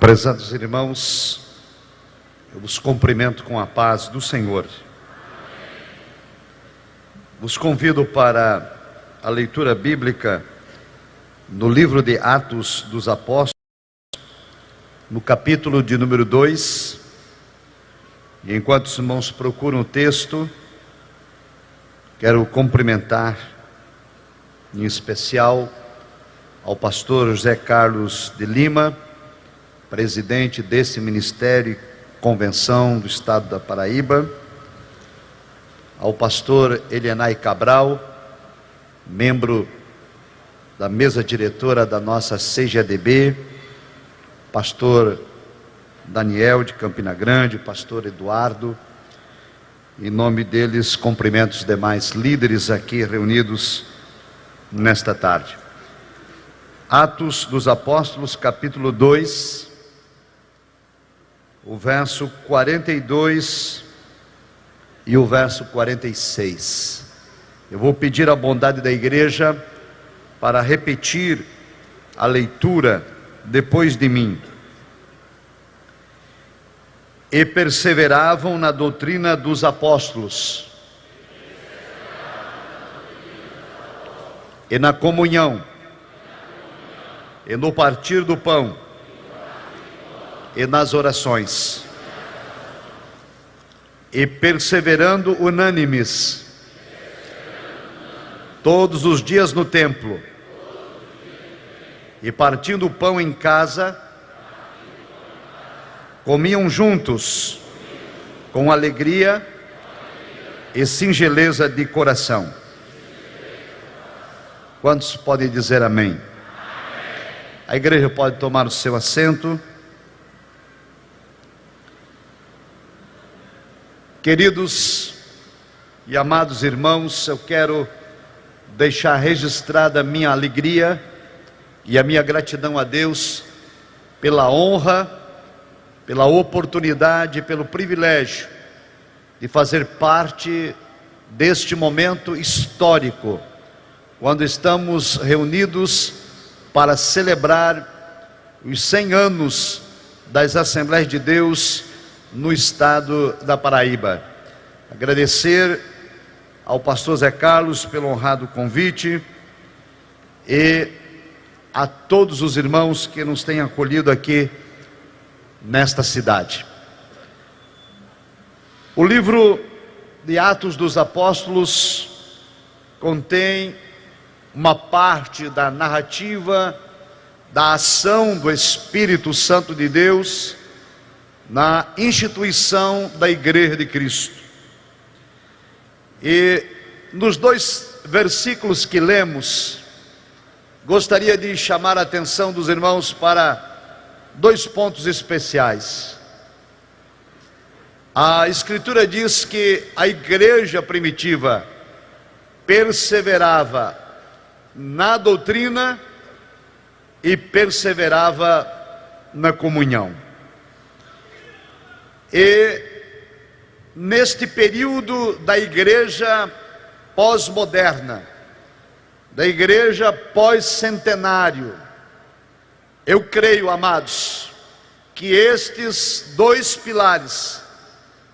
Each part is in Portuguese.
Prezados irmãos, eu vos cumprimento com a paz do Senhor. Vos convido para a leitura bíblica no livro de Atos dos Apóstolos, no capítulo de número 2. E enquanto os irmãos procuram o texto, quero cumprimentar, em especial, ao pastor José Carlos de Lima, presidente desse Ministério e Convenção do Estado da Paraíba, ao pastor Elianai Cabral, membro da mesa diretora da nossa CGADB, pastor Daniel de Campina Grande, pastor Eduardo. Em nome deles, cumprimento os demais líderes aqui reunidos nesta tarde. Atos dos Apóstolos, capítulo 2, o verso 42 e o verso 46. Eu vou pedir a bondade da igreja para repetir a leitura depois de mim. E perseveravam na doutrina dos apóstolos, e na comunhão, e no partir do pão, e nas orações, e perseverando unânimes, todos os dias no templo, e partindo o pão em casa, comiam juntos, com alegria e singeleza de coração. Quantos podem dizer amém? A igreja pode tomar o seu assento. Queridos e amados irmãos, eu quero deixar registrada a minha alegria e a minha gratidão a Deus pela honra, pela oportunidade, pelo privilégio de fazer parte deste momento histórico, quando estamos reunidos para celebrar os 100 anos das Assembleias de Deus no estado da Paraíba. Agradecer ao pastor Zé Carlos pelo honrado convite e a todos os irmãos que nos têm acolhido aqui nesta cidade. O livro de Atos dos Apóstolos contém uma parte da narrativa da ação do Espírito Santo de Deus na instituição da Igreja de Cristo. E nos 2 versículos que lemos, gostaria de chamar a atenção dos irmãos para 2 pontos especiais. A Escritura diz que a igreja primitiva perseverava na doutrina e perseverava na comunhão. E neste período da igreja pós-moderna, da igreja pós-centenário, eu creio, amados, que estes 2 pilares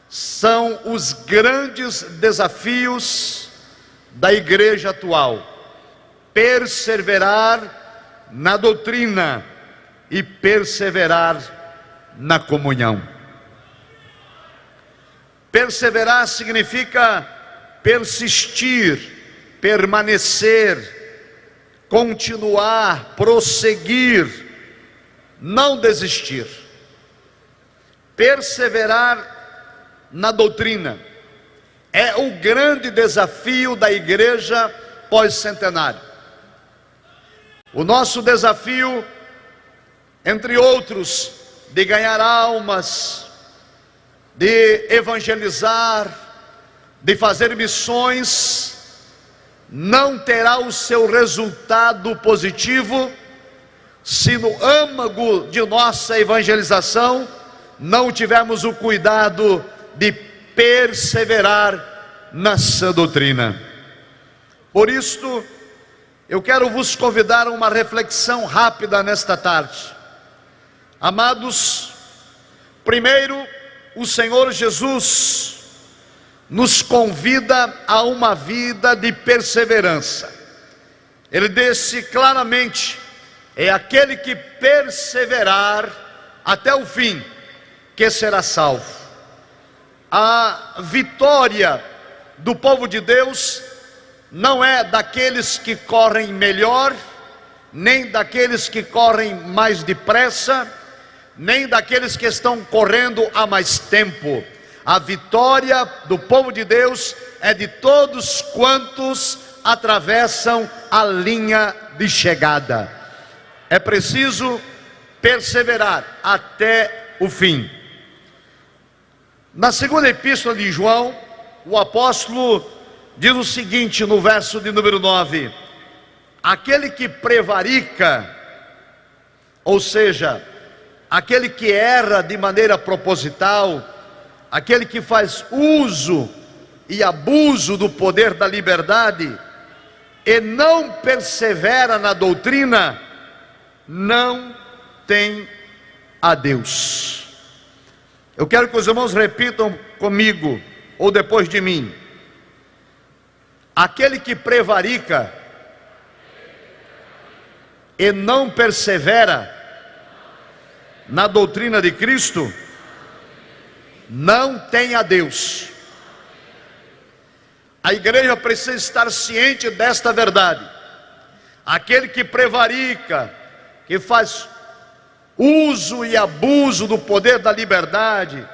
são os grandes desafios da igreja atual: perseverar na doutrina e perseverar na comunhão. Perseverar significa persistir, permanecer, continuar, prosseguir, não desistir. Perseverar na doutrina é o grande desafio da igreja pós-centenário. O nosso desafio, entre outros, de ganhar almas, de evangelizar, de fazer missões, não terá o seu resultado positivo se no âmago de nossa evangelização não tivermos o cuidado de perseverar na sã doutrina. Por isto, eu quero vos convidar a uma reflexão rápida nesta tarde. Amados, primeiro, o Senhor Jesus nos convida a uma vida de perseverança. Ele disse claramente: é aquele que perseverar até o fim que será salvo. A vitória do povo de Deus não é daqueles que correm melhor, nem daqueles que correm mais depressa, nem daqueles que estão correndo há mais tempo. A vitória do povo de Deus é de todos quantos atravessam a linha de chegada. É preciso perseverar até o fim. Na segunda epístola de João, o apóstolo diz o seguinte no verso de número 9: aquele que prevarica, ou seja, aquele que erra de maneira proposital, aquele que faz uso e abuso do poder da liberdade e não persevera na doutrina, não tem a Deus. Eu quero que os irmãos repitam comigo, ou depois de mim: aquele que prevarica e não persevera na doutrina de Cristo, não tem a Deus. A igreja precisa estar ciente desta verdade. Aquele que prevarica, que faz uso e abuso do poder da liberdade,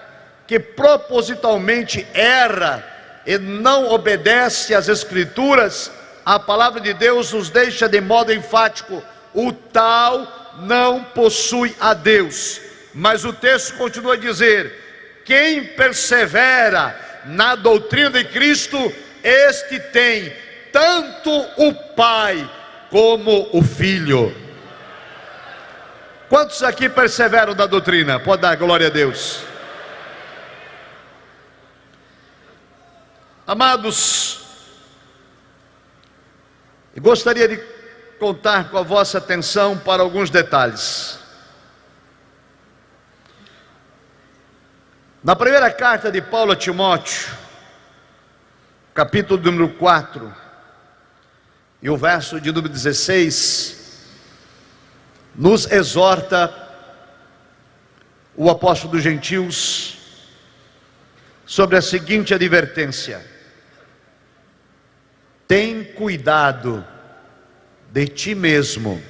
que propositalmente erra e não obedece às Escrituras, a palavra de Deus nos deixa de modo enfático: o tal não possui a Deus. Mas o texto continua a dizer: quem persevera na doutrina de Cristo, este tem tanto o Pai como o Filho. Quantos aqui perseveram na doutrina? Pode dar glória a Deus. Amados, eu gostaria de contar com a vossa atenção para alguns detalhes. Na primeira carta de Paulo a Timóteo, capítulo número 4, e o verso de número 16, nos exorta o apóstolo dos gentios sobre a seguinte advertência: tem cuidado de ti mesmo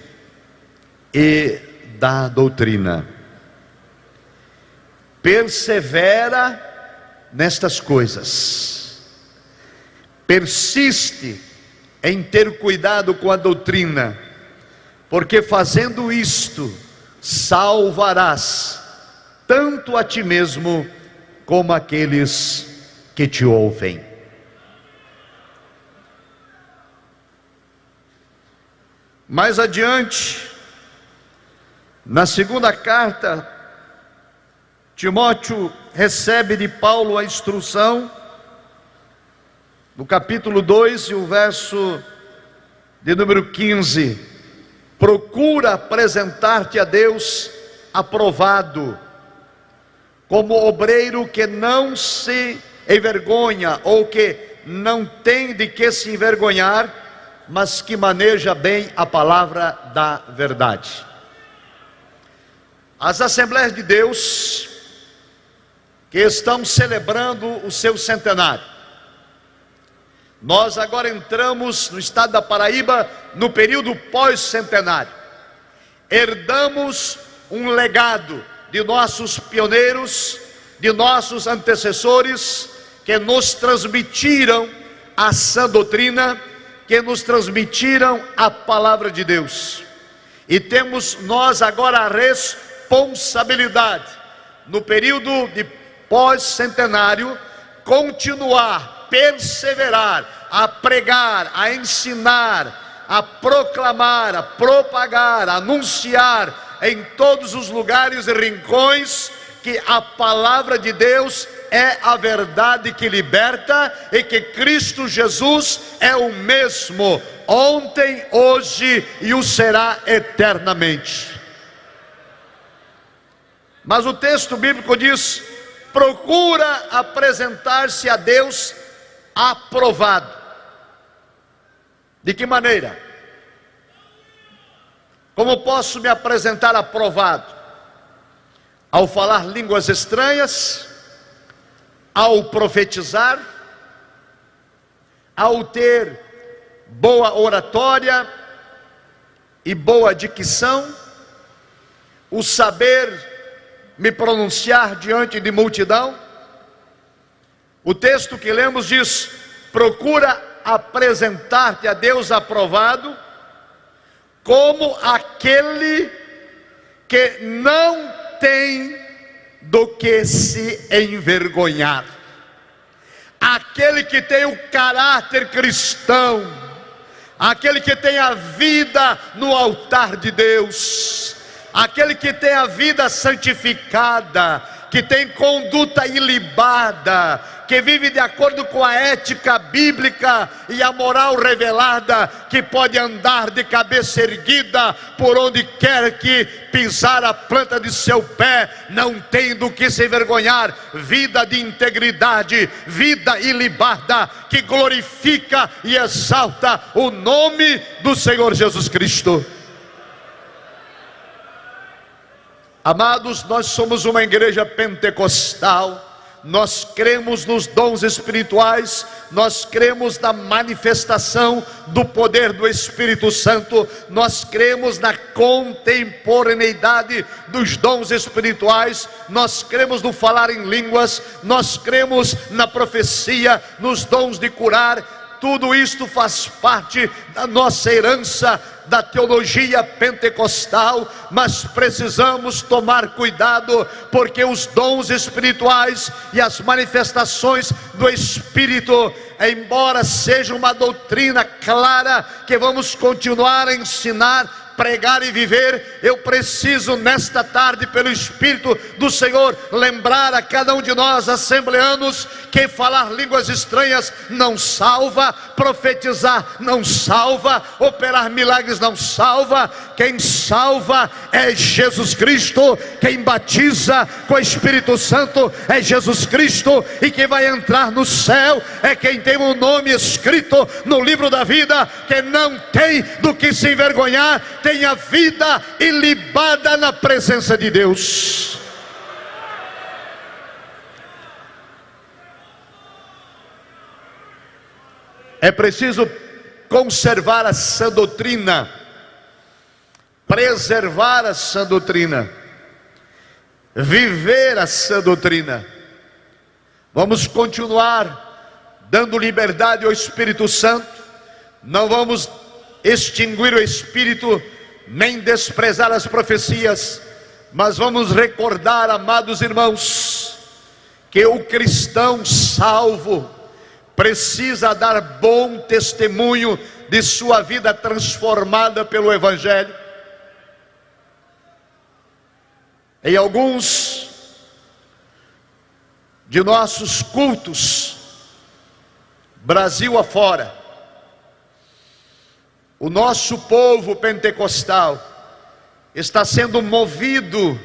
e da doutrina. Persevera nestas coisas, persiste em ter cuidado com a doutrina, porque fazendo isto salvarás tanto a ti mesmo como aqueles que te ouvem. Mais adiante, na segunda carta, Timóteo recebe de Paulo a instrução, no capítulo 2 e o verso de número 15: procura apresentar-te a Deus aprovado, como obreiro que não se envergonha, ou que não tem de que se envergonhar, mas que maneja bem a palavra da verdade. As Assembleias de Deus que estão celebrando o seu centenário, nós agora entramos no estado da Paraíba no período pós-centenário. Herdamos um legado de nossos pioneiros, de nossos antecessores, que nos transmitiram a sã doutrina, que nos transmitiram a palavra de Deus. E temos nós agora a responsabilidade, no período de pós-centenário, continuar, perseverar, a pregar, a ensinar, a proclamar, a propagar, a anunciar em todos os lugares e rincões que a palavra de Deus é a verdade que liberta, e que Cristo Jesus é o mesmo ontem, hoje e o será eternamente. Mas o texto bíblico diz: procura apresentar-se a Deus aprovado. De que maneira? Como posso me apresentar aprovado? Ao falar línguas estranhas, ao profetizar, ao ter boa oratória e boa dicção, o saber me pronunciar diante de multidão. O texto que lemos diz: procura apresentar-te a Deus aprovado, como aquele que não tem do que se envergonhar, aquele que tem o caráter cristão, aquele que tem a vida no altar de Deus, aquele que tem a vida santificada, que tem conduta ilibada, que vive de acordo com a ética bíblica e a moral revelada, que pode andar de cabeça erguida por onde quer que pisar a planta de seu pé, não tem do que se envergonhar, vida de integridade, vida ilibada, que glorifica e exalta o nome do Senhor Jesus Cristo. Amados, nós somos uma igreja pentecostal. Nós cremos nos dons espirituais, nós cremos na manifestação do poder do Espírito Santo, nós cremos na contemporaneidade dos dons espirituais, nós cremos no falar em línguas, nós cremos na profecia, nos dons de curar. Tudo isto faz parte da nossa herança, da teologia pentecostal, mas precisamos tomar cuidado, porque os dons espirituais e as manifestações do Espírito, embora seja uma doutrina clara que vamos continuar a ensinar, pregar e viver, eu preciso nesta tarde, pelo Espírito do Senhor, lembrar a cada um de nós assembleanos que falar línguas estranhas não salva, profetizar não salva, operar milagres não salva. Quem salva é Jesus Cristo, quem batiza com o Espírito Santo é Jesus Cristo, e quem vai entrar no céu é quem tem um nome escrito no livro da vida, que não tem do que se envergonhar, tem a vida ilibada na presença de Deus. É preciso conservar a sã doutrina, preservar a sã doutrina, viver a sã doutrina. Vamos continuar dando liberdade ao Espírito Santo, não vamos extinguir o Espírito, nem desprezar as profecias, mas vamos recordar, amados irmãos, que o cristão salvo precisa dar bom testemunho de sua vida transformada pelo Evangelho. Em alguns de nossos cultos, Brasil afora, o nosso povo pentecostal está sendo movido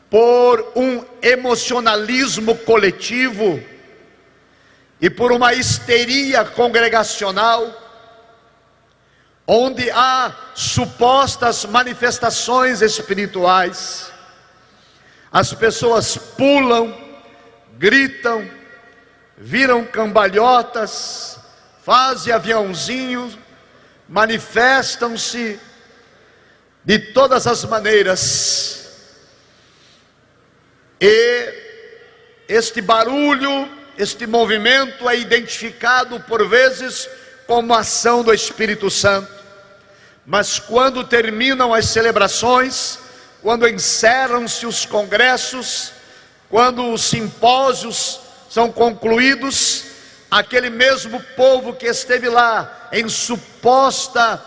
por um emocionalismo coletivo e por uma histeria congregacional, onde há supostas manifestações espirituais. As pessoas pulam, gritam, viram cambalhotas, fazem aviãozinhos, manifestam-se de todas as maneiras. E este barulho, este movimento é identificado por vezes como ação do Espírito Santo, mas quando terminam as celebrações, quando encerram-se os congressos, quando os simpósios são concluídos, aquele mesmo povo que esteve lá em suposta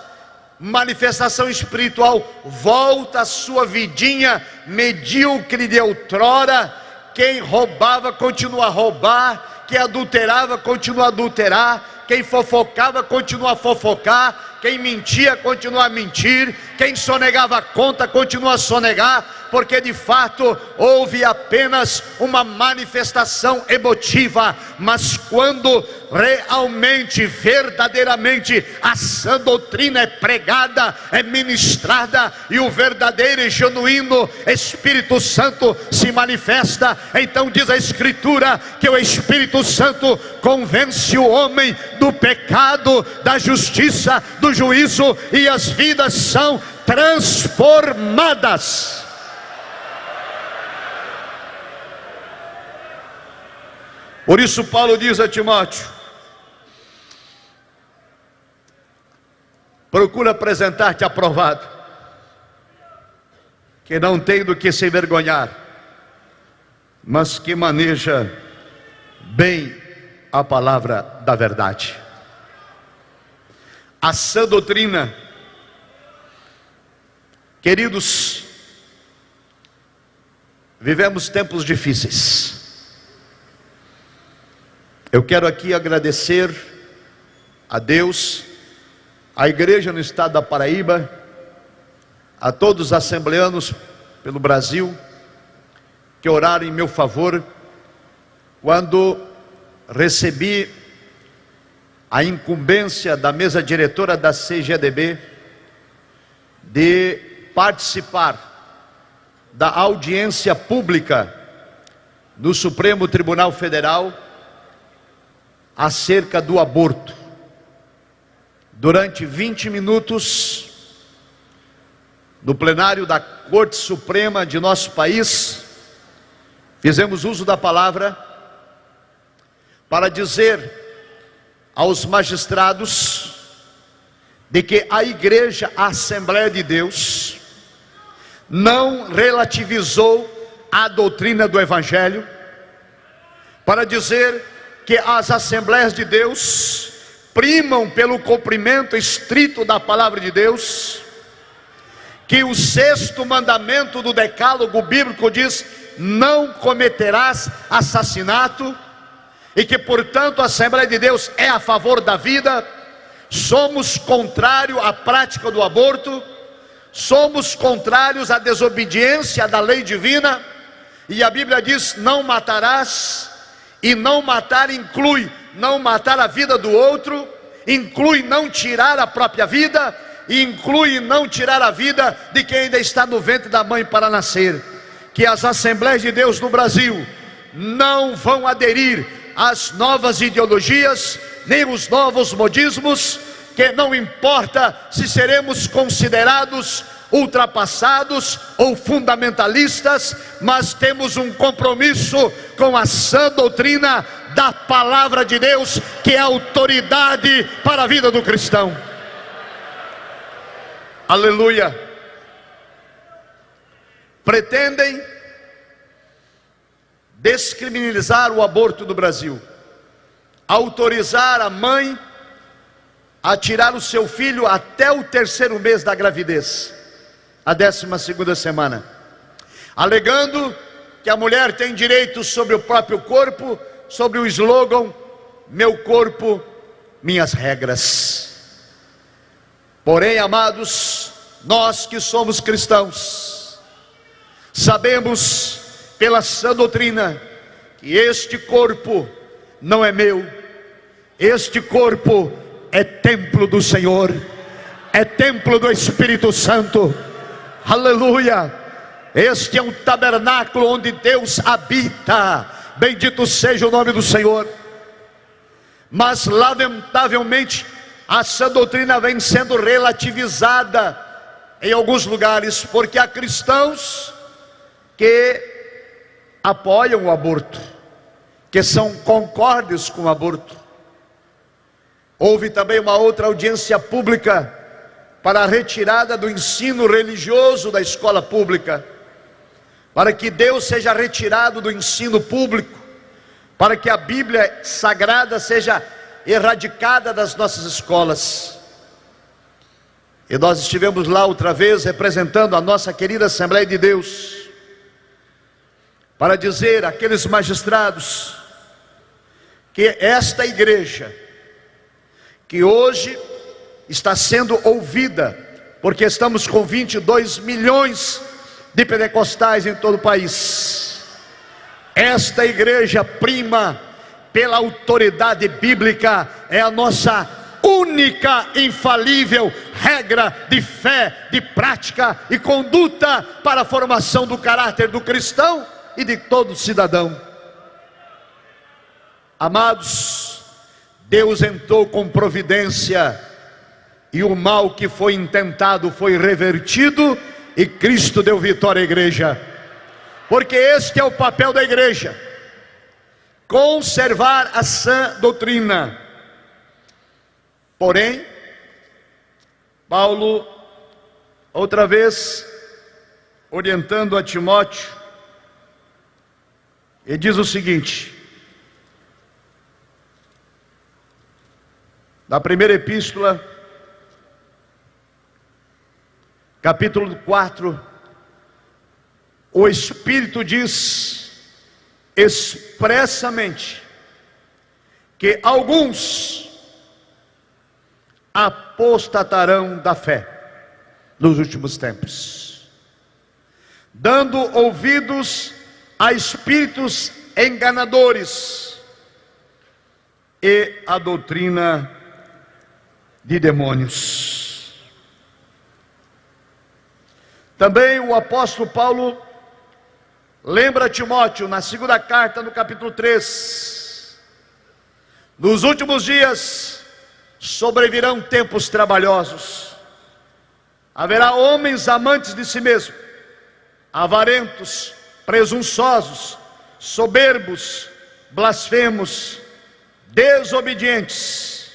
manifestação espiritual volta à sua vidinha medíocre de outrora. Quem roubava continua a roubar, quem adulterava continua a adulterar, quem fofocava continua a fofocar, quem mentia continua a mentir, Quem sonegava a conta continua a sonegar, porque de fato houve apenas uma manifestação emotiva. Mas quando realmente, verdadeiramente, a sã doutrina é pregada, é ministrada, e o verdadeiro e genuíno Espírito Santo se manifesta, então diz a Escritura que o Espírito Santo convence o homem do pecado, da justiça, do juízo, e as vidas são transformadas. Por isso Paulo diz a Timóteo: procura apresentar-te aprovado, que não tem do que se envergonhar, mas que maneja bem a palavra da verdade. A sã doutrina, queridos, vivemos tempos difíceis. Eu quero aqui agradecer a Deus, à igreja no estado da Paraíba, a todos os assembleanos pelo Brasil, que oraram em meu favor, quando recebi a incumbência da mesa diretora da CGDB, de participar da audiência pública no Supremo Tribunal Federal, acerca do aborto. Durante 20 minutos, no plenário da Corte Suprema de nosso país, fizemos uso da palavra para dizer aos magistrados de que a igreja, a Assembleia de Deus, não relativizou a doutrina do Evangelho, para dizer que as Assembleias de Deus primam pelo cumprimento estrito da palavra de Deus, que o 6º mandamento do decálogo bíblico diz: não cometerás assassinato, e que portanto a Assembleia de Deus é a favor da vida. Somos contrários à prática do aborto, somos contrários à desobediência da lei divina, e a Bíblia diz: não matarás. E não matar inclui não matar a vida do outro, inclui não tirar a própria vida, e inclui não tirar a vida de quem ainda está no ventre da mãe para nascer. Que as Assembleias de Deus no Brasil não vão aderir às novas ideologias, nem os novos modismos, que não importa se seremos considerados ultrapassados ou fundamentalistas, mas temos um compromisso com a sã doutrina da palavra de Deus, que é autoridade para a vida do cristão. Aleluia. Pretendem descriminalizar o aborto do Brasil, autorizar a mãe a tirar o seu filho até o 3º mês da gravidez, a 12ª semana, alegando que a mulher tem direito sobre o próprio corpo, sobre o slogan: meu corpo, minhas regras. Porém, amados, nós que somos cristãos, sabemos pela sã doutrina que este corpo não é meu, este corpo é templo do Senhor, é templo do Espírito Santo. Aleluia. Este é um tabernáculo onde Deus habita. Bendito seja o nome do Senhor. Mas lamentavelmente a sã doutrina vem sendo relativizada em alguns lugares, porque há cristãos que apoiam o aborto, que são concordes com o aborto. Houve também uma outra audiência pública para a retirada do ensino religioso da escola pública, para que Deus seja retirado do ensino público, para que a Bíblia Sagrada seja erradicada das nossas escolas. E nós estivemos lá outra vez representando a nossa querida Assembleia de Deus, para dizer àqueles magistrados que esta igreja, que hoje está sendo ouvida porque estamos com 22 milhões de pentecostais em todo o país. Esta igreja prima pela autoridade bíblica, é a nossa única, infalível regra de fé, de prática e conduta para a formação do caráter do cristão e de todo cidadão. Amados, Deus entrou com providência e o mal que foi intentado foi revertido e Cristo deu vitória à igreja, porque este é o papel da igreja: conservar a sã doutrina. Porém, Paulo, outra vez, orientando a Timóteo, ele diz o seguinte, na primeira epístola, capítulo 4, o Espírito diz expressamente que alguns apostatarão da fé nos últimos tempos, dando ouvidos a espíritos enganadores e a doutrina de demônios. Também o apóstolo Paulo lembra Timóteo na segunda carta, no capítulo 3: nos últimos dias sobrevirão tempos trabalhosos, haverá homens amantes de si mesmo, avarentos, presunçosos, soberbos, blasfemos, desobedientes.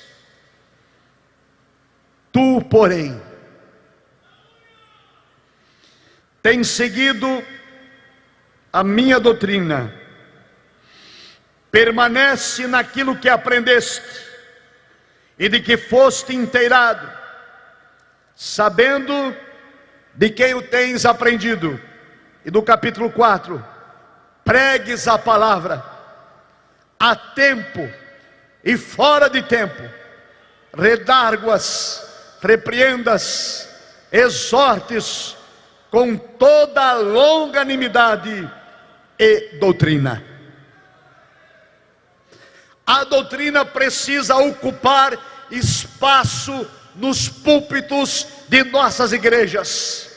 Tu, porém, tens seguido a minha doutrina, permanece naquilo que aprendeste e de que foste inteirado, sabendo de quem o tens aprendido. E do capítulo 4, pregues a palavra a tempo e fora de tempo, redarguas, repreendas, exortes com toda a longanimidade e doutrina. A doutrina precisa ocupar espaço nos púlpitos de nossas igrejas.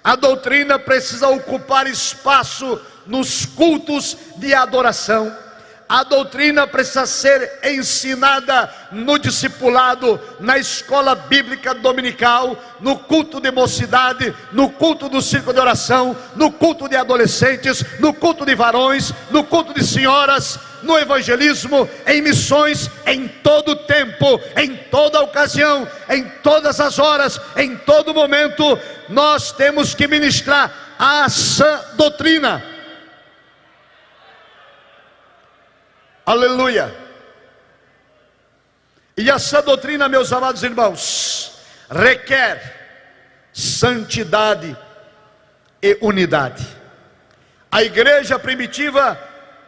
A doutrina precisa ocupar espaço nos cultos de adoração. A doutrina precisa ser ensinada no discipulado, na escola bíblica dominical, no culto de mocidade, no culto do círculo de oração, no culto de adolescentes, no culto de varões, no culto de senhoras, no evangelismo, em missões, em todo tempo, em toda ocasião, em todas as horas, em todo momento. Nós temos que ministrar a sã doutrina. Aleluia. E a sã doutrina, meus amados irmãos, requer santidade e unidade. A igreja primitiva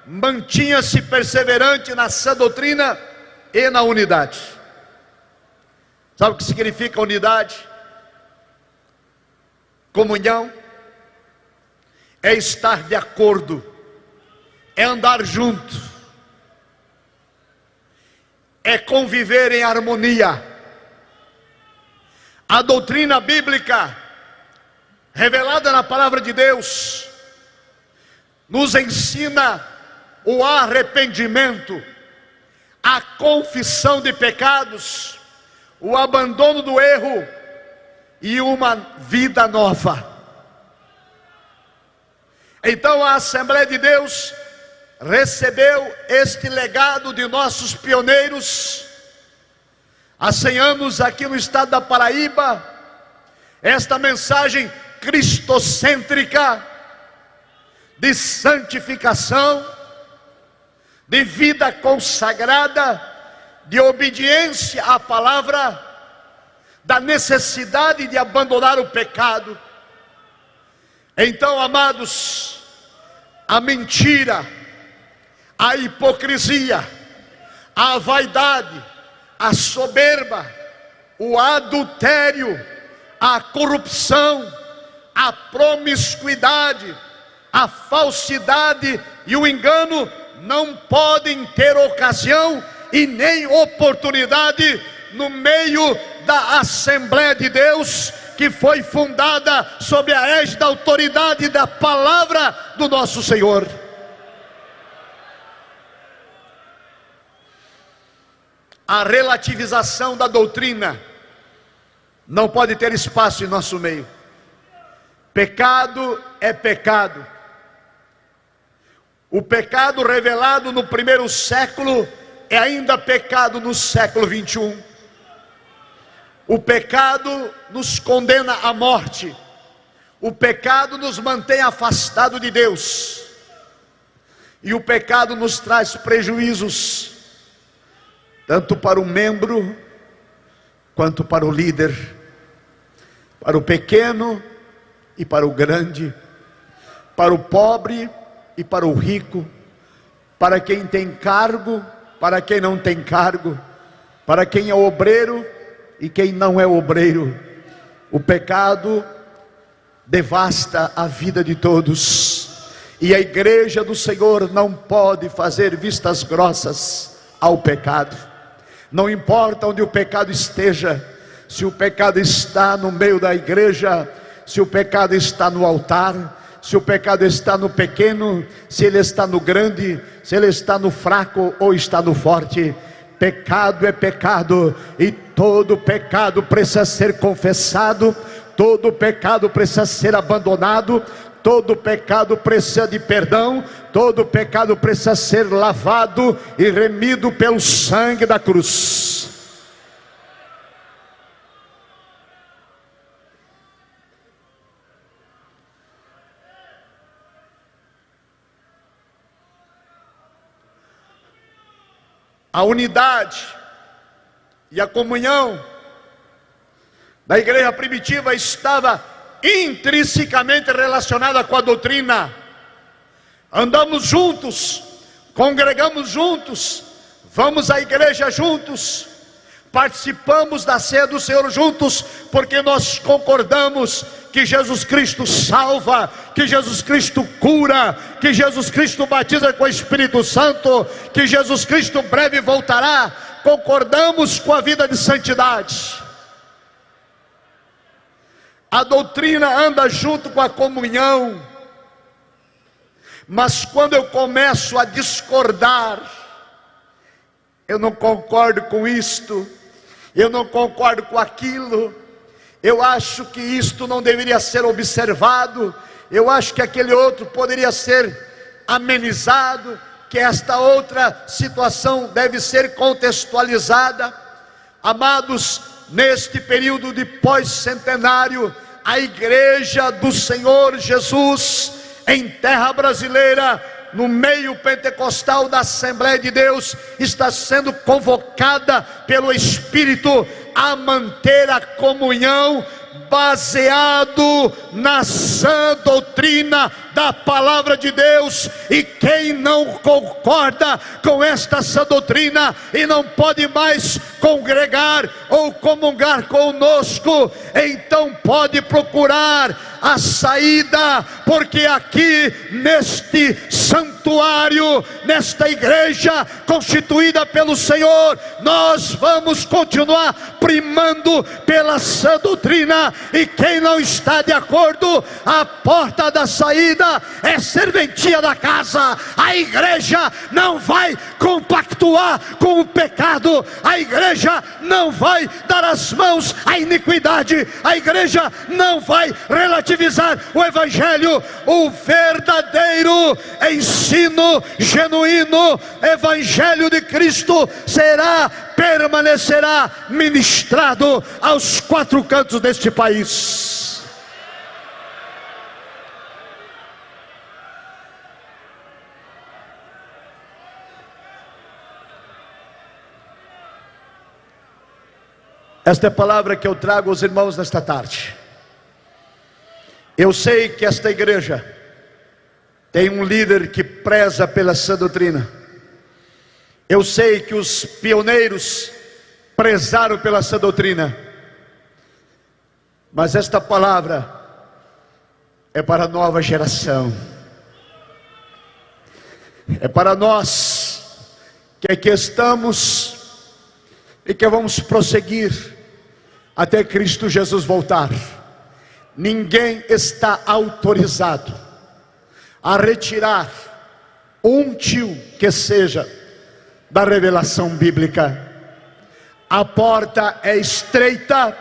mantinha-se perseverante na sã doutrina e na unidade. Sabe o que significa unidade? Comunhão é estar de acordo, é andar junto, é conviver em harmonia. A doutrina bíblica, revelada na palavra de Deus, nos ensina o arrependimento, a confissão de pecados, o abandono do erro e uma vida nova. Então a Assembleia de Deus recebeu este legado de nossos pioneiros há 100 anos aqui no estado da Paraíba, esta mensagem cristocêntrica de santificação, de vida consagrada, de obediência à palavra, da necessidade de abandonar o pecado. Então, amados, a mentira, a hipocrisia, a vaidade, a soberba, o adultério, a corrupção, a promiscuidade, a falsidade e o engano não podem ter ocasião e nem oportunidade no meio da Assembleia de Deus, que foi fundada sob a égide da autoridade da palavra do nosso Senhor. A relativização da doutrina não pode ter espaço em nosso meio. Pecado é pecado. O pecado revelado no primeiro século é ainda pecado no século 21. O pecado nos condena à morte. O pecado nos mantém afastado de Deus. E o pecado nos traz prejuízos, tanto para o membro, quanto para o líder, para o pequeno e para o grande, para o pobre e para o rico, para quem tem cargo, para quem não tem cargo, para quem é obreiro e quem não é obreiro. O pecado devasta a vida de todos, e a igreja do Senhor não pode fazer vistas grossas ao pecado. Não importa onde o pecado esteja, se o pecado está no meio da igreja, se o pecado está no altar, se o pecado está no pequeno, se ele está no grande, se ele está no fraco ou está no forte. Pecado é pecado, e todo pecado precisa ser confessado, todo pecado precisa ser abandonado, todo pecado precisa de perdão, todo pecado precisa ser lavado e remido pelo sangue da cruz. A unidade e a comunhão da igreja primitiva estava intrinsecamente relacionada com a doutrina. Andamos juntos, congregamos juntos, vamos à igreja juntos, participamos da ceia do Senhor juntos, porque nós concordamos que Jesus Cristo salva, que Jesus Cristo cura, que Jesus Cristo batiza com o Espírito Santo, que Jesus Cristo breve voltará. Concordamos com a vida de santidade. A doutrina anda junto com a comunhão, mas quando eu começo a discordar, eu não concordo com isto, eu não concordo com aquilo, eu acho que isto não deveria ser observado, eu acho que aquele outro poderia ser amenizado, que esta outra situação deve ser contextualizada. Amados, neste período de pós-centenário, a igreja do Senhor Jesus, em terra brasileira, no meio pentecostal da Assembleia de Deus, está sendo convocada pelo Espírito a manter a comunhão baseado na sã doutrina da palavra de Deus. E quem não concorda com esta sã doutrina e não pode mais congregar ou comungar conosco, então pode procurar a saída, porque aqui neste santuário, nesta igreja constituída pelo Senhor, nós vamos continuar primando pela sã doutrina. E quem não está de acordo, a porta da saída é serventia da casa. A igreja não vai compactuar com o pecado, a igreja não vai dar as mãos à iniquidade, a igreja não vai relativizar o evangelho. O verdadeiro ensino genuíno, evangelho de Cristo, permanecerá ministrado aos quatro cantos deste país. Esta é a palavra que eu trago aos irmãos nesta tarde. Eu sei que esta igreja tem um líder que preza pela sã doutrina. Eu sei que os pioneiros prezaram pela sã doutrina. Mas esta palavra é para a nova geração. É para nós que aqui estamos e que vamos prosseguir até Cristo Jesus voltar. Ninguém está autorizado a retirar um tio que seja da revelação bíblica. A porta é estreita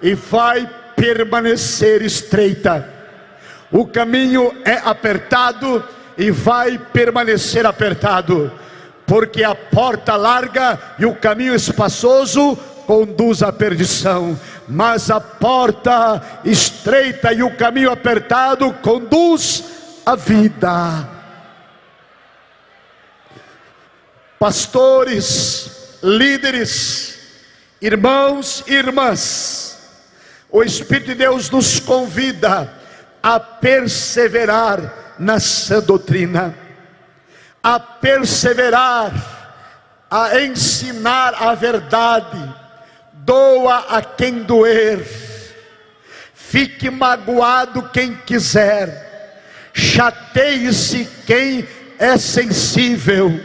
e vai permanecer estreita. O caminho é apertado e vai permanecer apertado, porque a porta larga e o caminho espaçoso conduz à perdição, mas a porta estreita e o caminho apertado conduz à vida. Pastores, líderes, irmãos e irmãs, o Espírito de Deus nos convida a perseverar na sã doutrina, a perseverar, a ensinar a verdade. Doa a quem doer, fique magoado quem quiser, chateie-se quem é sensível,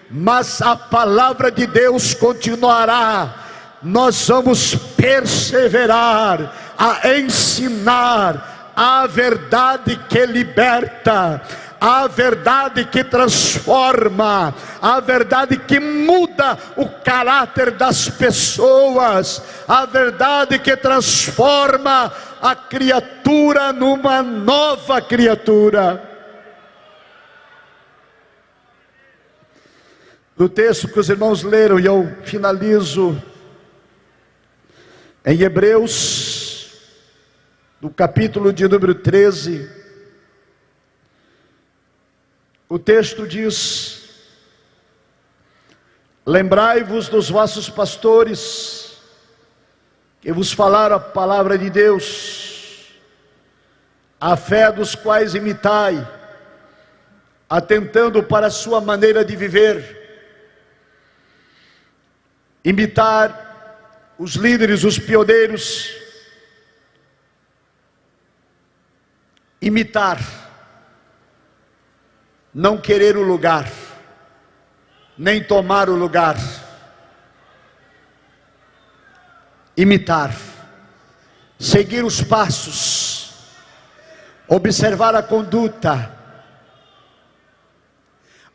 mas a palavra de Deus continuará. Nós vamos perseverar a ensinar a verdade que liberta, a verdade que transforma, a verdade que muda o caráter das pessoas, a verdade que transforma a criatura numa nova criatura. No texto que os irmãos leram, e eu finalizo em Hebreus, no capítulo de número 13, o texto diz: lembrai-vos dos vossos pastores, que vos falaram a palavra de Deus, a fé dos quais imitai, atentando para a sua maneira de viver. Imitar os líderes, os pioneiros. Imitar, não querer o lugar, nem tomar o lugar. Imitar, seguir os passos, observar a conduta,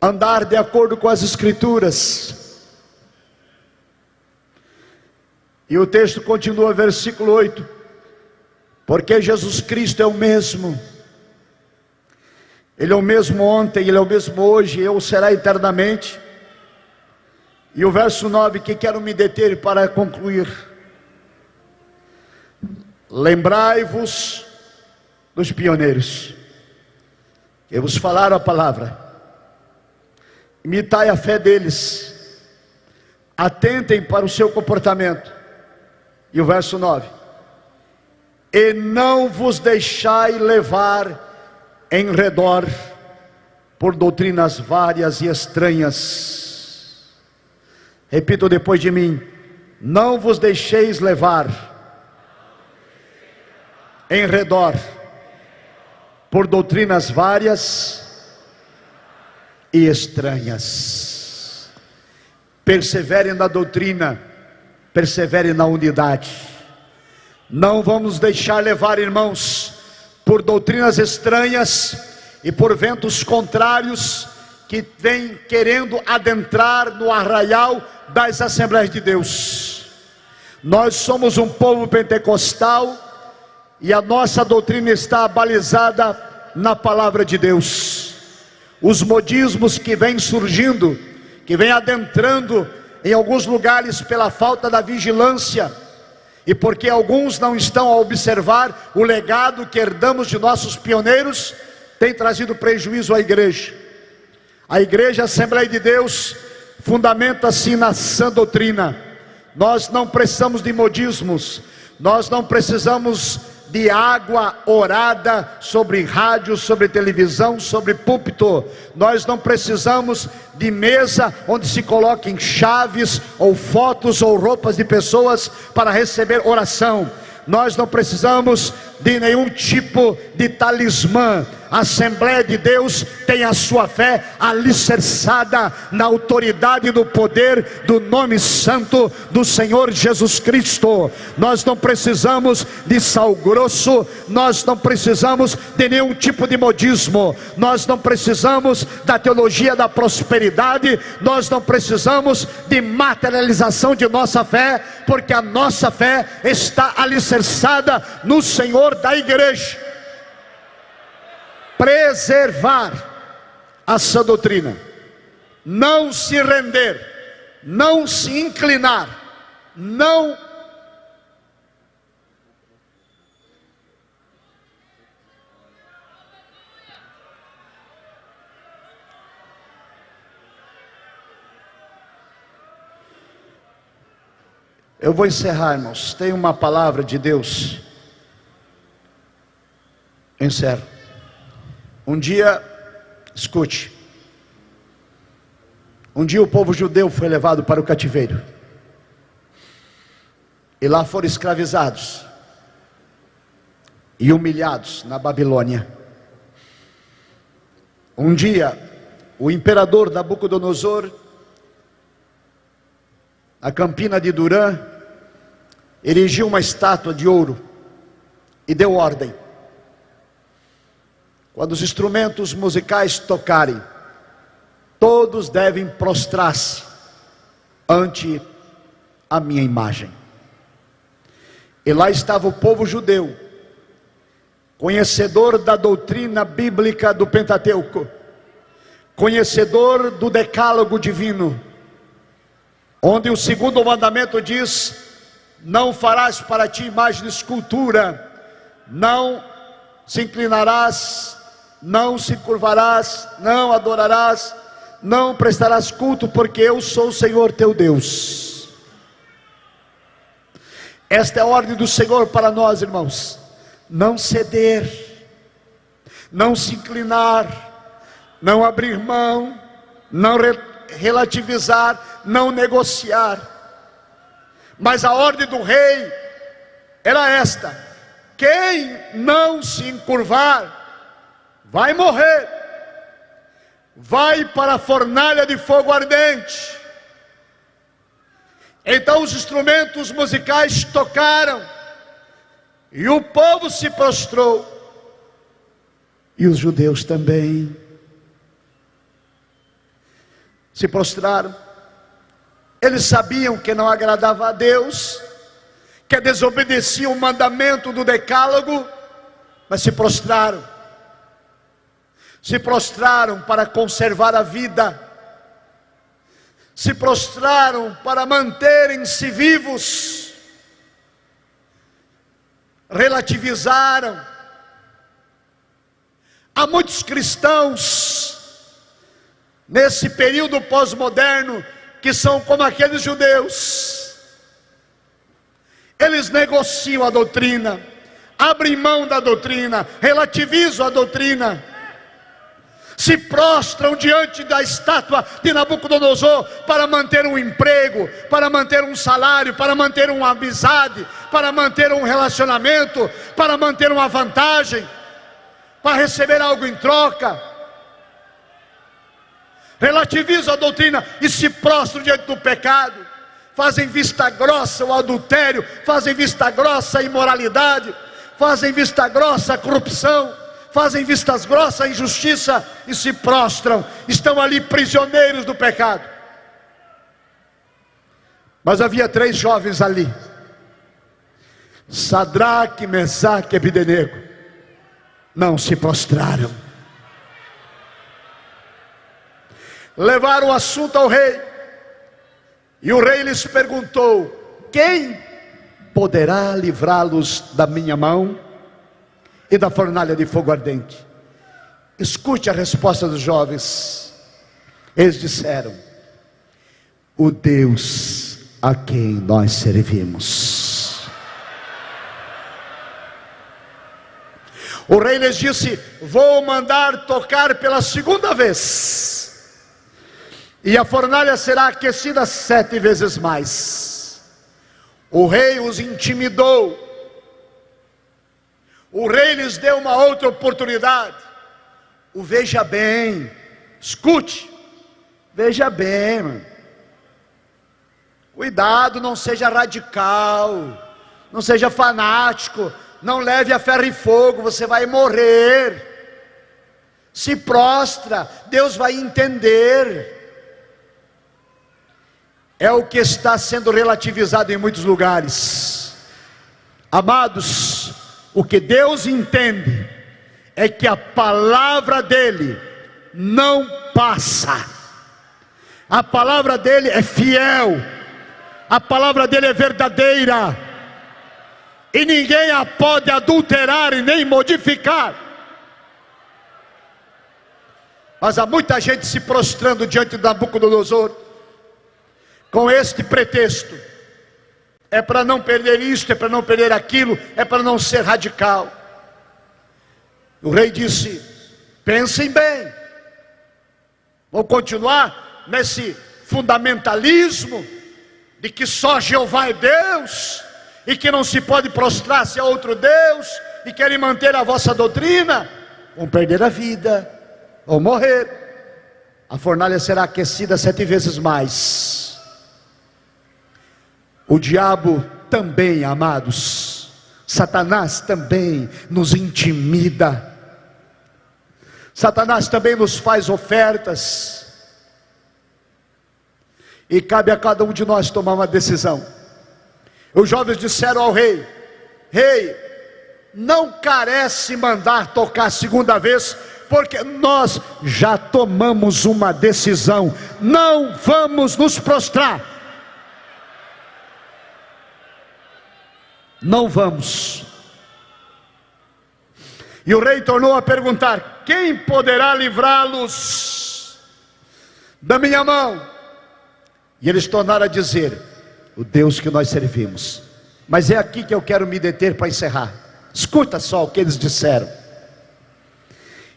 andar de acordo com as Escrituras. E o texto continua, versículo 8: porque Jesus Cristo é o mesmo, Ele é o mesmo ontem, Ele é o mesmo hoje, e o será eternamente. E o verso 9, que quero me deter para concluir: lembrai-vos dos pioneiros, que vos falaram a palavra, imitai a fé deles, atentem para o seu comportamento. E o verso 9: e não vos deixai levar em redor por doutrinas várias e estranhas. Repito depois de mim: não vos deixeis levar em redor por doutrinas várias e estranhas. Persevere na doutrina, persevere na unidade. Não vamos deixar levar, irmãos, por doutrinas estranhas e por ventos contrários que vêm querendo adentrar no arraial das Assembleias de Deus. Nós somos um povo pentecostal e a nossa doutrina está balizada na palavra de Deus. Os modismos que vêm surgindo, que vêm adentrando em alguns lugares pela falta da vigilância, e porque alguns não estão a observar o legado que herdamos de nossos pioneiros, tem trazido prejuízo à igreja. A igreja, a Assembleia de Deus, fundamenta-se na sã doutrina. Nós não precisamos de modismos, nós não precisamos de água orada sobre rádio, sobre televisão, sobre púlpito. Nós não precisamos de mesa onde se coloquem chaves ou fotos ou roupas de pessoas para receber oração. nós não precisamos de nenhum tipo de talismã. A Assembleia de Deus tem a sua fé alicerçada na autoridade e no poder do nome santo do Senhor Jesus Cristo. Nós não precisamos de sal grosso, nós não precisamos de nenhum tipo de modismo, nós não precisamos da teologia da prosperidade, nós não precisamos de materialização de nossa fé, porque a nossa fé está alicerçada no Senhor da igreja. Preservar a sã doutrina, não se render, não se inclinar, não Eu vou encerrar, irmãos. Tem uma palavra de Deus. Encerro. Um dia, escute. Um dia o povo judeu foi levado para o cativeiro. E lá foram escravizados e humilhados na Babilônia. Um dia, o imperador Nabucodonosor, a Campina de Durã, erigiu uma estátua de ouro e deu ordem: quando os instrumentos musicais tocarem, todos devem prostrar-se ante a minha imagem. E lá estava o povo judeu, conhecedor da doutrina bíblica do Pentateuco, conhecedor do decálogo divino, onde o segundo mandamento diz: não farás para ti imagem de escultura, não se inclinarás, não se curvarás, não adorarás, não prestarás culto, porque eu sou o Senhor teu Deus. Esta é a ordem do Senhor para nós, irmãos: não ceder, não se inclinar, não abrir mão, não relativizar, não negociar. Mas a ordem do rei era esta: quem não se encurvar vai morrer, vai para a fornalha de fogo ardente. Então os instrumentos musicais tocaram, e o povo se prostrou, e os judeus também se prostraram. Eles sabiam que não agradava a Deus, que desobedeciam o mandamento do decálogo, mas se prostraram. Se prostraram para conservar a vida, se prostraram para manterem-se vivos, relativizaram. Há muitos cristãos nesse período pós-moderno que são como aqueles judeus. Eles negociam a doutrina, abrem mão da doutrina, relativizam a doutrina, se prostram diante da estátua de Nabucodonosor para manter um emprego, para manter um salário, para manter uma amizade, para manter um relacionamento, para manter uma vantagem, para receber algo em troca. Relativizam a doutrina e se prostram diante do pecado, fazem vista grossa o adultério, fazem vista grossa a imoralidade, fazem vista grossa a corrupção, fazem vistas grossas a injustiça e se prostram, estão ali prisioneiros do pecado. Mas havia 3 jovens ali: Sadraque, Mesaque e Abdenego. Não se prostraram. Levaram o assunto ao rei, e o rei lhes perguntou: quem poderá livrá-los da minha mão e da fornalha de fogo ardente? Escute a resposta dos jovens. Eles disseram: o Deus a quem nós servimos. O rei lhes disse: vou mandar tocar pela segunda vez, e a fornalha será aquecida 7 vezes mais. O rei os intimidou O rei lhes deu uma outra oportunidade. O veja bem, escute, veja bem, mano. Cuidado, não seja radical, não seja fanático, não leve a ferro e fogo, você vai morrer. Se prostra, Deus vai entender. É o que está sendo relativizado em muitos lugares. Amados, o que Deus entende é que a palavra dele não passa. A palavra dele é fiel. A palavra dele é verdadeira. E ninguém a pode adulterar e nem modificar. Mas há muita gente se prostrando diante de Nabucodonosor com este pretexto: é para não perder isto, é para não perder aquilo, é para não ser radical. O rei disse: pensem bem, vou continuar nesse fundamentalismo de que só Jeová é Deus e que não se pode prostrar-se a outro Deus, e querem manter a vossa doutrina? Vão perder a vida, vão morrer. A fornalha será aquecida 7 vezes mais. O diabo também, amados, Satanás também nos intimida. Satanás também nos faz ofertas. E cabe a cada um de nós tomar uma decisão. Os jovens disseram ao rei: rei, não carece mandar tocar a segunda vez, porque nós já tomamos uma decisão, não vamos nos prostrar. Não vamos. E o rei tornou a perguntar: quem poderá livrá-los da minha mão? E eles tornaram a dizer: o Deus que nós servimos. Mas é aqui que eu quero me deter para encerrar. Escuta só o que eles disseram.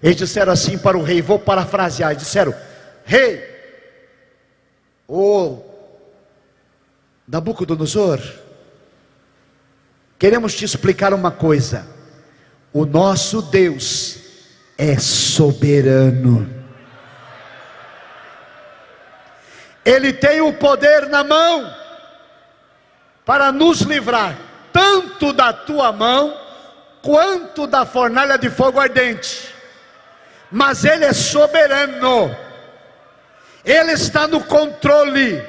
Eles disseram assim para o rei, vou parafrasear, disseram: rei, ô Nabucodonosor, queremos te explicar uma coisa. O nosso Deus é soberano. Ele tem o poder na mão para nos livrar tanto da tua mão quanto da fornalha de fogo ardente. Mas Ele é soberano. Ele está no controle.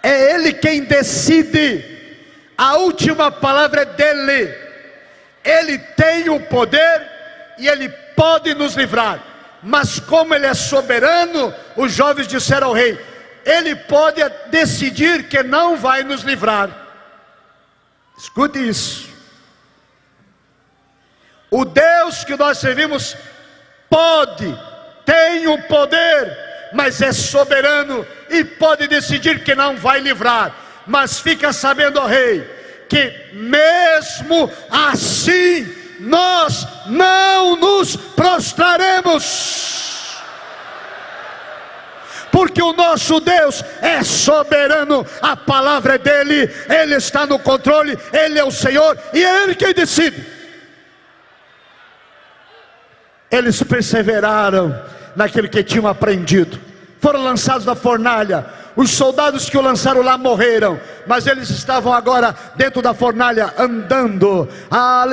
É Ele quem decide. A última palavra é dele. Ele tem o poder e Ele pode nos livrar. Mas como Ele é soberano, os jovens disseram ao rei: Ele pode decidir que não vai nos livrar. Escute isso. O Deus que nós servimos pode, tem o poder, mas é soberano e pode decidir que não vai livrar. Mas fica sabendo, ó rei, que mesmo assim nós não nos prostraremos, porque o nosso Deus é soberano, a palavra é dele, Ele está no controle, Ele é o Senhor e é Ele quem decide. Eles perseveraram naquilo que tinham aprendido, foram lançados na fornalha. Os soldados que o lançaram lá morreram, mas eles estavam agora dentro da fornalha, andando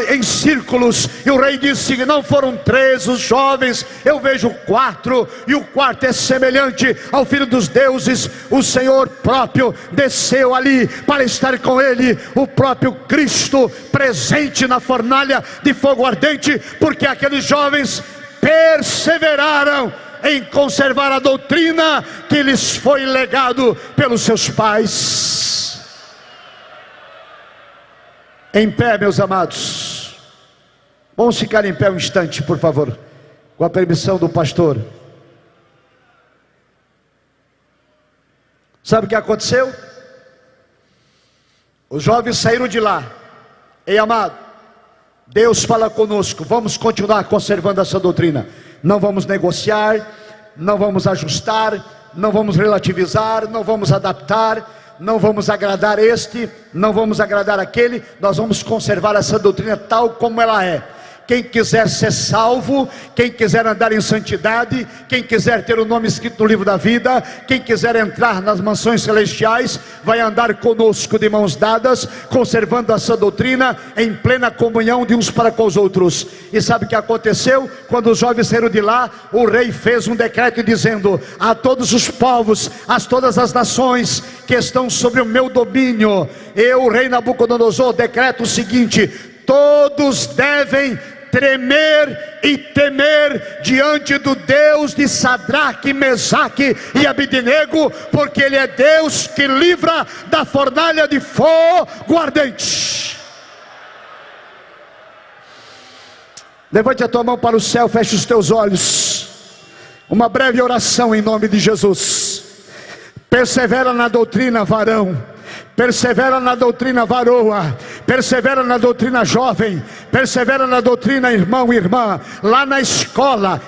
em círculos. E o rei disse que não foram 3 os jovens, eu vejo 4, e o quarto é semelhante ao Filho dos deuses. O Senhor próprio desceu ali para estar com ele, o próprio Cristo presente na fornalha de fogo ardente, porque aqueles jovens perseveraram em conservar a doutrina que lhes foi legado pelos seus pais. Em pé, meus amados. Vamos ficar em pé um instante, por favor, com a permissão do pastor. Sabe o que aconteceu? Os jovens saíram de lá. Ei, amado, Deus fala conosco, vamos continuar conservando essa doutrina. Não vamos negociar, não vamos ajustar, não vamos relativizar, não vamos adaptar. não vamos agradar este, não vamos agradar aquele, nós vamos conservar essa doutrina tal como ela é. Quem quiser ser salvo, quem quiser andar em santidade, quem quiser ter o nome escrito no livro da vida, quem quiser entrar nas mansões celestiais, vai andar conosco de mãos dadas, conservando essa doutrina em plena comunhão de uns para com os outros. E sabe o que aconteceu? Quando os jovens saíram de lá, o rei fez um decreto dizendo: a todos os povos, a todas as nações que estão sobre o meu domínio, eu, o rei Nabucodonosor, decreto o seguinte: todos devem tremer e temer diante do Deus de Sadraque, Mesaque e Abidnego, porque Ele é Deus que livra da fornalha de fogo ardente. Levante a tua mão para o céu, feche os teus olhos. Uma breve oração em nome de Jesus. Persevera na doutrina, varão. Persevera na doutrina, varoa. Persevera na doutrina, jovem. Persevera na doutrina, irmão e irmã. Lá na escola,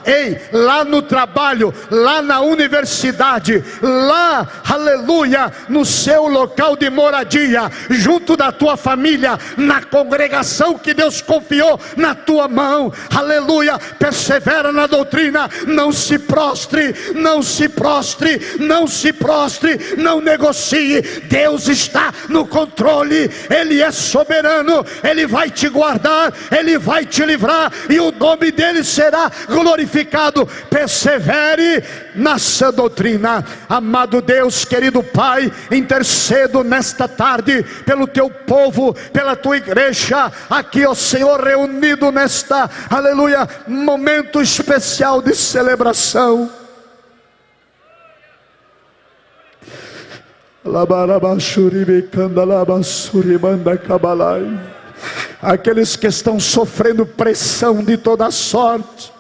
lá no trabalho, lá na universidade, lá, aleluia, no seu local de moradia, junto da tua família, na congregação que Deus confiou na tua mão, aleluia. Persevera na doutrina, não se prostre, não se prostre, não se prostre, não negocie. Deus está no controle, Ele é soberano, Ele vai te guardar, Ele vai te livrar, e o nome dEle será glorificado. Persevere nessa doutrina. Amado Deus, querido Pai, intercedo nesta tarde pelo teu povo, pela tua igreja, aqui, ó Senhor, reunido nesta, aleluia, momento especial de celebração. Aqueles que estão sofrendo pressão de toda sorte,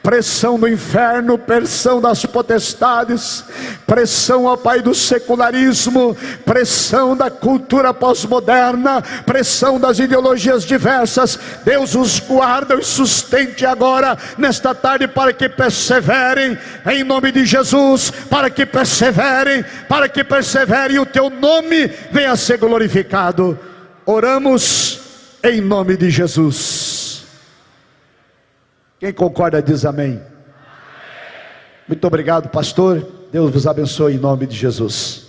pressão do inferno, pressão das potestades, pressão, ó Pai, do secularismo, pressão da cultura pós-moderna, pressão das ideologias diversas. Deus os guarda e sustente agora, nesta tarde, para que perseverem, em nome de Jesus, para que perseverem, e o teu nome venha a ser glorificado. Oramos em nome de Jesus. Quem concorda diz amém. Amém. Muito obrigado, pastor. Deus vos abençoe em nome de Jesus.